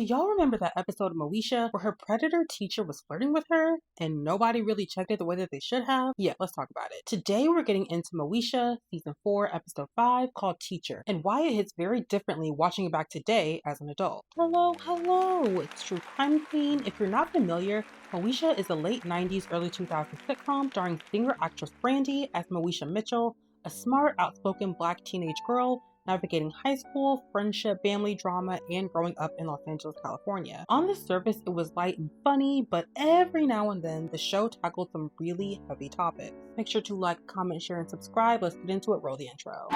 Do y'all remember that episode of Moesha where her predator teacher was flirting with her and nobody really checked it the way that they should have? Yeah, let's talk about it. Today we're getting into Moesha season 4 episode 5 called Teacher and why it hits very differently watching it back today as an adult. Hello, it's True Crime Queen. If you're not familiar, Moesha is a late 90s, early 2000s sitcom starring singer-actress Brandy as Moesha Mitchell, a smart, outspoken black teenage girl navigating high school, friendship, family drama, and growing up in Los Angeles, California. On the surface, it was light and funny, but every now and then, the show tackled some really heavy topics. Make sure to like, comment, share, and subscribe. Let's get into it. Roll the intro.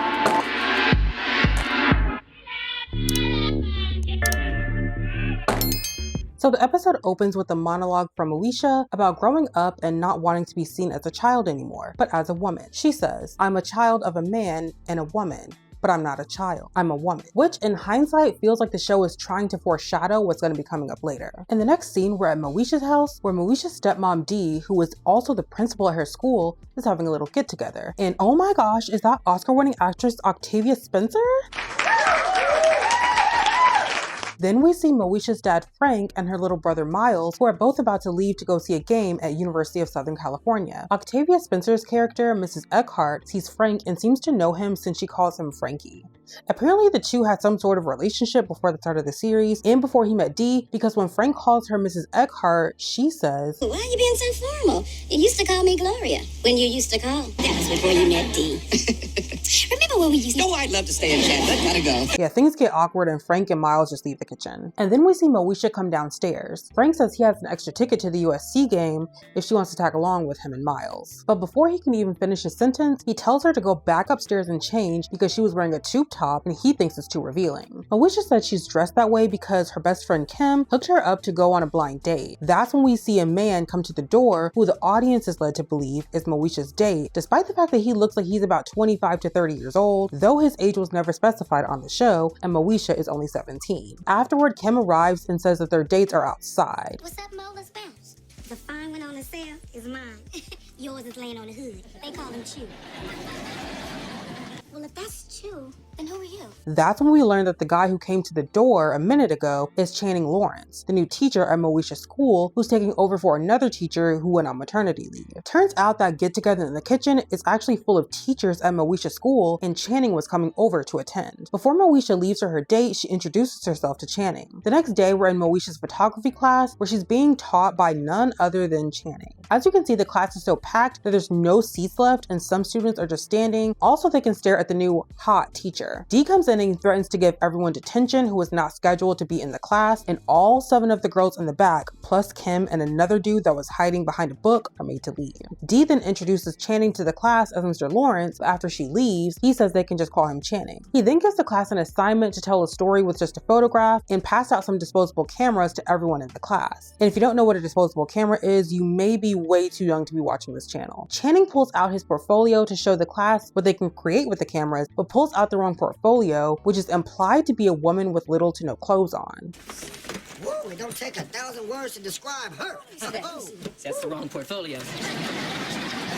So the episode opens with a monologue from Moesha about growing up and not wanting to be seen as a child anymore, but as a woman. She says, "I'm a child of a man and a woman, but I'm not a child. I'm a woman," which in hindsight feels like the show is trying to foreshadow what's going to be coming up later. In the next scene, we're at Moesha's house, where Moesha's stepmom Dee, who is also the principal at her school, is having a little get together. And oh my gosh, is that Oscar-winning actress Octavia Spencer? Then we see Moesha's dad Frank and her little brother Miles, who are both about to leave to go see a game at University of Southern California. Octavia Spencer's character, Mrs. Eckhart, sees Frank and seems to know him since she calls him Frankie. Apparently the two had some sort of relationship before the start of the series and before he met Dee, because when Frank calls her Mrs. Eckhart, she says, "Why are you being so formal? You used to call me Gloria when you used to call. That was before you met Dee." Remember when we used to... No, I'd love to stay and chat, but gotta go. Yeah, things get awkward and Frank and Miles just leave the kitchen. And then we see Moesha come downstairs. Frank says he has an extra ticket to the USC game if she wants to tag along with him and Miles. But before he can even finish his sentence, he tells her to go back upstairs and change because she was wearing a tube top and he thinks it's too revealing. Moesha said she's dressed that way because her best friend Kim hooked her up to go on a blind date. That's when we see a man come to the door who the audience is led to believe is Moesha's date, despite the fact that he looks like he's about 25 to 30 years old, though his age was never specified on the show and Moesha is only 17. Afterward, Kim arrives and says that their dates are outside. "What's up, Mo? Let's bounce. The fine one on the sale is mine. Yours is laying on the hood. They call him Chew." "Well, if that's Chew, then who are you?" That's when we learn that the guy who came to the door a minute ago is Channing Lawrence, the new teacher at Moesha's school who's taking over for another teacher who went on maternity leave. Turns out that get together in the kitchen is actually full of teachers at Moesha's school and Channing was coming over to attend. Before Moesha leaves for her date, she introduces herself to Channing. The next day, we're in Moesha's photography class where she's being taught by none other than Channing. As you can see, the class is so packed that there's no seats left and some students are just standing. Also, they can stare at the new hot teacher. Dee comes in and threatens to give everyone detention who is not scheduled to be in the class, and all 7 of the girls in the back, plus Kim and another dude that was hiding behind a book, are made to leave. Dee then introduces Channing to the class as Mr. Lawrence, but after she leaves, he says they can just call him Channing. He then gives the class an assignment to tell a story with just a photograph and pass out some disposable cameras to everyone in the class. And if you don't know what a disposable camera is, you may be way too young to be watching this channel. Channing pulls out his portfolio to show the class what they can create with the cameras, but pulls out the wrong portfolio, which is implied to be a woman with little to no clothes on. Whoa, it don't take 1,000 words to describe her. That's the wrong portfolio.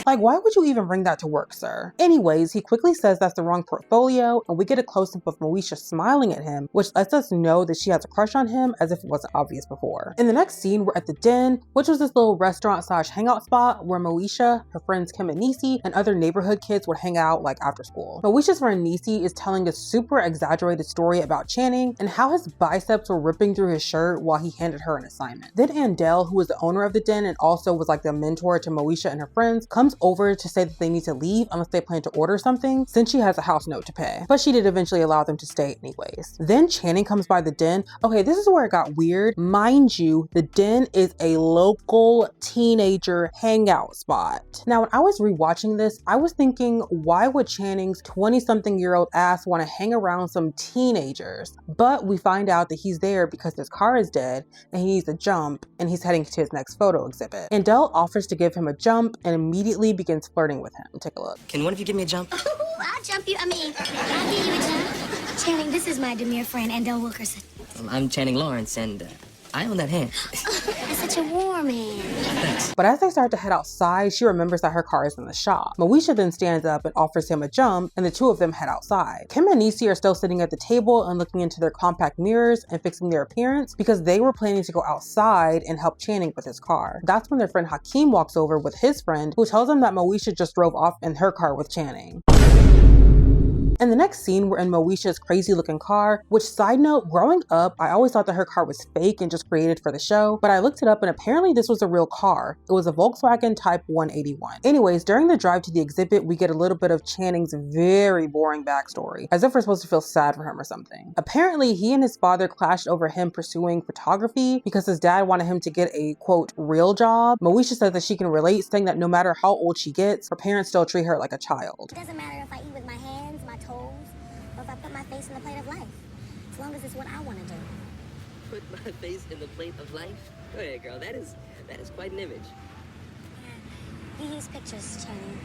Like, why would you even bring that to work, sir? Anyways, he quickly says that's the wrong portfolio, and we get a close-up of Moesha smiling at him, which lets us know that she has a crush on him as if it wasn't obvious before. In the next scene, we're at the Den, which was this little restaurant/hangout spot where Moesha, her friends Kim and Niecy, and other neighborhood kids would hang out like after school. Moesha's friend Niecy is telling a super exaggerated story about Channing and how his biceps were ripping through his shirt while he handed her an assignment. Then Andell, who was the owner of the Den and also was like the mentor to Moesha and her friends, comes over to say that they need to leave unless they plan to order something since she has a house note to pay. But she did eventually allow them to stay anyways. Then Channing comes by the Den. Okay, this is where it got weird. Mind you, the Den is a local teenager hangout spot. Now, when I was rewatching this, I was thinking, why would Channing's 20-something-year-old ass want to hang around some teenagers? But we find out that he's there because his car is dead and he needs to jump and he's heading to his next photo exhibit. Andell offers to give him a jump and immediately begins flirting with him. Take a look. Can one of you give me a jump? Oh, I'll jump you. I'll give you a jump. Channing, this is my demure friend, Andell Wilkerson. I'm Channing Lawrence, and I own that hand. I said such a warm hand. But as they start to head outside, she remembers that her car is in the shop. Moesha then stands up and offers him a jump, and the two of them head outside. Kim and Niecy are still sitting at the table and looking into their compact mirrors and fixing their appearance because they were planning to go outside and help Channing with his car. That's when their friend Hakeem walks over with his friend, who tells them that Moesha just drove off in her car with Channing. In the next scene, we're in Moesha's crazy looking car, which, side note, growing up, I always thought that her car was fake and just created for the show, but I looked it up and apparently this was a real car. It was a Volkswagen Type 181. Anyways, during the drive to the exhibit, we get a little bit of Channing's very boring backstory, as if we're supposed to feel sad for him or something. Apparently, he and his father clashed over him pursuing photography because his dad wanted him to get a, quote, real job. Moesha says that she can relate, saying that no matter how old she gets, her parents still treat her like a child. It doesn't matter if I eat with my hands, my toes, or if I put my face in the plate of life. As long as it's what I want to do. Put my face in the plate of life? Go ahead, girl. That is quite an image. Yeah. You use pictures, Channing.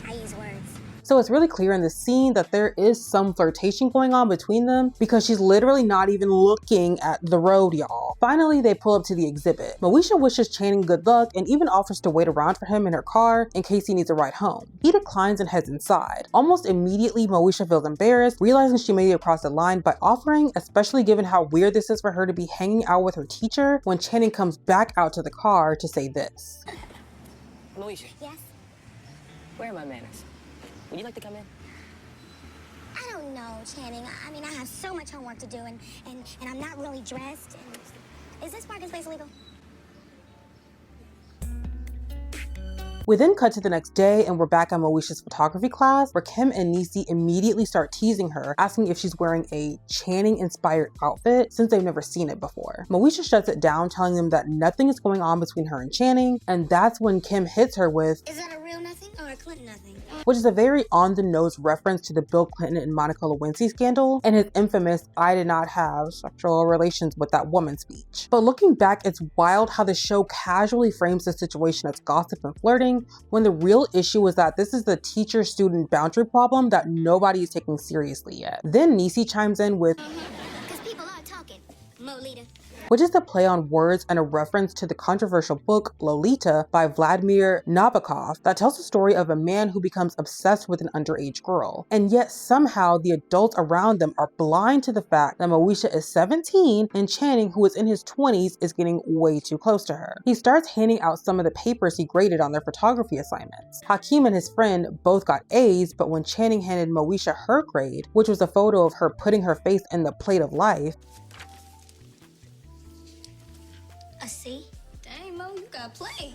I use words. So it's really clear in this scene that there is some flirtation going on between them because she's literally not even looking at the road, y'all. Finally, they pull up to the exhibit. Moesha wishes Channing good luck and even offers to wait around for him in her car in case he needs a ride home. He declines and heads inside. Almost immediately, Moesha feels embarrassed, realizing she made it across the line by offering, especially given how weird this is for her to be hanging out with her teacher when Channing comes back out to the car to say this. Moesha, Yes? where are my manners? Would you like to come in? I don't know, Channing. I mean, I have so much homework to do, and I'm not really dressed. And is this parking space legal? We then cut to the next day and we're back at Moesha's photography class where Kim and Niecy immediately start teasing her, asking if she's wearing a Channing-inspired outfit since they've never seen it before. Moesha shuts it down, telling them that nothing is going on between her and Channing, and that's when Kim hits her with, Is that a real nothing or a Clinton nothing? which is a very on-the-nose reference to the Bill Clinton and Monica Lewinsky scandal and his infamous "I did not have sexual relations with that woman" speech. But looking back, it's wild how the show casually frames the situation as gossip and flirting, when the real issue is that this is the teacher-student boundary problem that nobody is taking seriously yet. Then Niecy chimes in with, Because people are talking, Molita. which is a play on words and a reference to the controversial book Lolita by Vladimir Nabokov that tells the story of a man who becomes obsessed with an underage girl. And yet somehow the adults around them are blind to the fact that Moesha is 17 and Channing, who is in his 20s, is getting way too close to her. He starts handing out some of the papers he graded on their photography assignments. Hakeem and his friend both got A's, but when Channing handed Moesha her grade, which was a photo of her putting her face in the plate of life, See? Dang, Mo, you got play.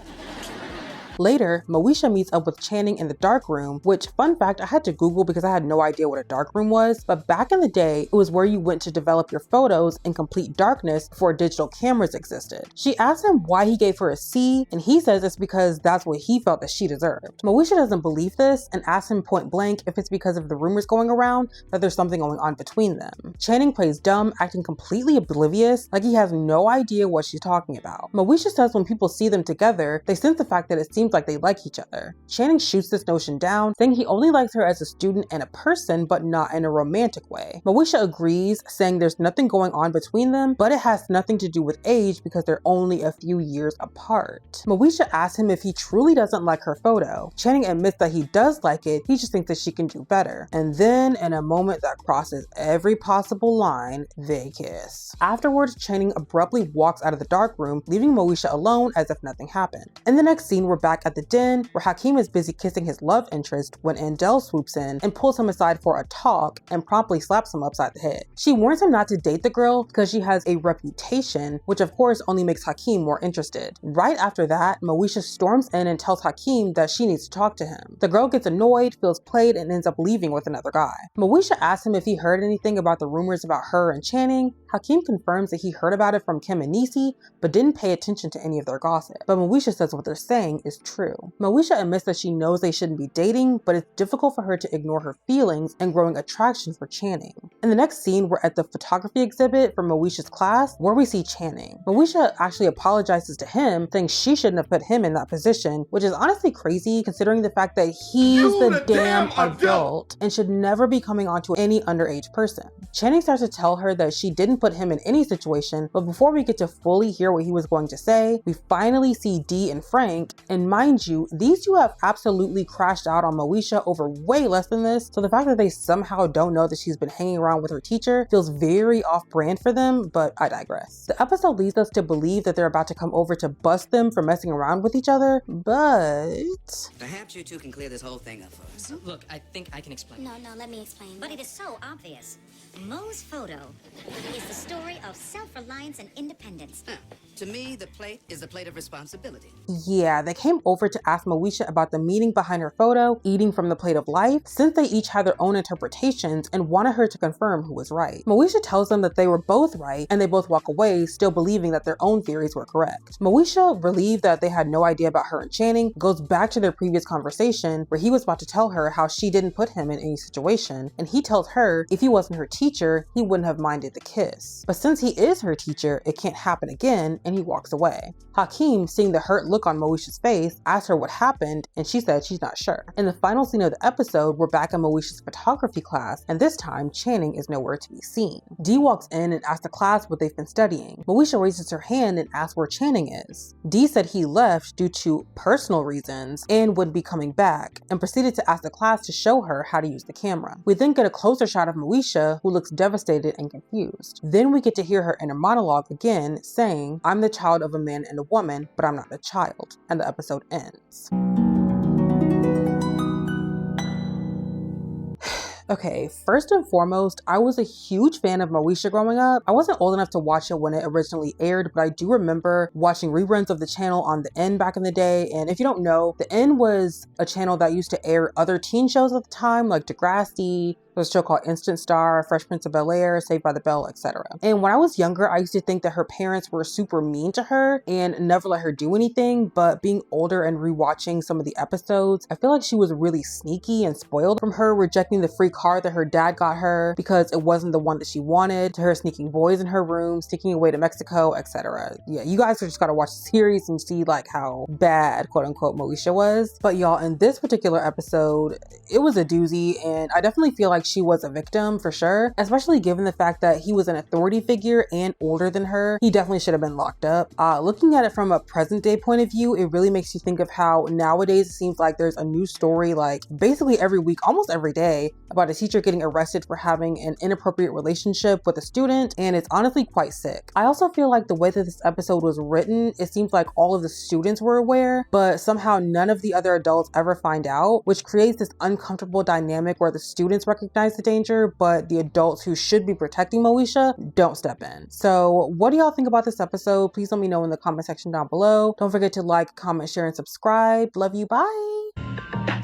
later, Moesha meets up with Channing in the dark room, which, fun fact, I had to Google because I had no idea what a dark room was, but back in the day, it was where you went to develop your photos in complete darkness before digital cameras existed. She asked him why he gave her a C, and he says it's because that's what he felt that she deserved. Moesha doesn't believe this and asks him point blank if it's because of the rumors going around that there's something going on between them. Channing plays dumb, acting completely oblivious, like he has no idea what she's talking about. Moesha says when people see them together, they sense the fact that it seems like they like each other. Channing shoots this notion down, saying he only likes her as a student and a person, but not in a romantic way. Moesha agrees, saying there's nothing going on between them, but it has nothing to do with age because they're only a few years apart. Moesha asks him if he truly doesn't like her photo. Channing admits that he does like it, he just thinks that she can do better. And then, in a moment that crosses every possible line, they kiss. Afterwards, Channing abruptly walks out of the dark room, leaving Moesha alone as if nothing happened. In the next scene, we're back at the den where Hakeem is busy kissing his love interest when Andel swoops in and pulls him aside for a talk and promptly slaps him upside the head. She warns him not to date the girl because she has a reputation, which of course only makes Hakeem more interested. Right after that, Moesha storms in and tells Hakeem that she needs to talk to him. The girl gets annoyed, feels played, and ends up leaving with another guy. Moesha asks him if he heard anything about the rumors about her and Channing. Hakeem confirms that he heard about it from Kim and Niecy, but didn't pay attention to any of their gossip. But Moesha says what they're saying is true. Moesha admits that she knows they shouldn't be dating, but it's difficult for her to ignore her feelings and growing attraction for Channing. In the next scene, we're at the photography exhibit for Moesha's class, where we see Channing. Moesha actually apologizes to him, saying she shouldn't have put him in that position, which is honestly crazy considering the fact that he's the damn adult and should never be coming on to any underage person. Channing starts to tell her that she didn't wouldn't put him in any situation, but before we get to fully hear what he was going to say, we finally see Dee and Frank, and mind you, these two have absolutely crashed out on Moesha over way less than this, so the fact that they somehow don't know that she's been hanging around with her teacher feels very off-brand for them, but I digress. The episode leads us to believe that they're about to come over to bust them for messing around with each other, but... Perhaps you two can clear this whole thing up for us. Look, I think I can explain. No, let me explain. But it is so obvious. Mo's photo is the story of self-reliance and independence. To me, the plate is the plate of responsibility. Yeah, they came over to ask Moesha about the meaning behind her photo, eating from the plate of life, since they each had their own interpretations and wanted her to confirm who was right. Moesha tells them that they were both right, and they both walk away, still believing that their own theories were correct. Moesha, relieved that they had no idea about her and Channing, goes back to their previous conversation where he was about to tell her how she didn't put him in any situation, and he tells her if he wasn't her teacher, he wouldn't have minded the kiss. But since he is her teacher, it can't happen again, and he walks away. Hakeem, seeing the hurt look on Moesha's face, asks her what happened, and she said she's not sure. In the final scene of the episode, we're back in Moesha's photography class, and this time, Channing is nowhere to be seen. Dee walks in and asks the class what they've been studying. Moesha raises her hand and asks where Channing is. Dee said he left due to personal reasons and wouldn't be coming back, and proceeded to ask the class to show her how to use the camera. We then get a closer shot of Moesha, who looks devastated and confused. Then we get to hear her inner monologue again, saying, "I'm the child of a man and a woman, but I'm not the child," and the episode ends. Okay, first and foremost, I was a huge fan of Moesha growing up. I wasn't old enough to watch it when it originally aired, but I do remember watching reruns of the channel on the N back in the day. And if you don't know, the N was a channel that used to air other teen shows at the time, like Degrassi. There was a show called Instant Star, Fresh Prince of Bel-Air, Saved by the Bell, etc. And when I was younger, I used to think that her parents were super mean to her and never let her do anything. But being older and rewatching some of the episodes, I feel like she was really sneaky and spoiled, from her rejecting the free car that her dad got her because it wasn't the one that she wanted, to her sneaking boys in her room, sneaking away to Mexico, etc. Yeah, you guys just gotta watch the series and see like how bad, quote unquote, Moesha was. But y'all, in this particular episode, it was a doozy, and I definitely feel like she was a victim for sure, especially given the fact that he was an authority figure and older than her. He definitely should have been locked up. Looking at it from a present day point of view, it really makes you think of how nowadays it seems like there's a new story like basically every week, almost every day, about a teacher getting arrested for having an inappropriate relationship with a student, and it's honestly quite sick. I also feel like the way that this episode was written, it seems like all of the students were aware, but somehow none of the other adults ever find out, which creates this uncomfortable dynamic where the students recognize the danger, but the adults who should be protecting Moesha don't step in. So what do y'all think about this episode? Please let me know in the comment section down below. Don't forget to like, comment, share, and subscribe. Love you. Bye.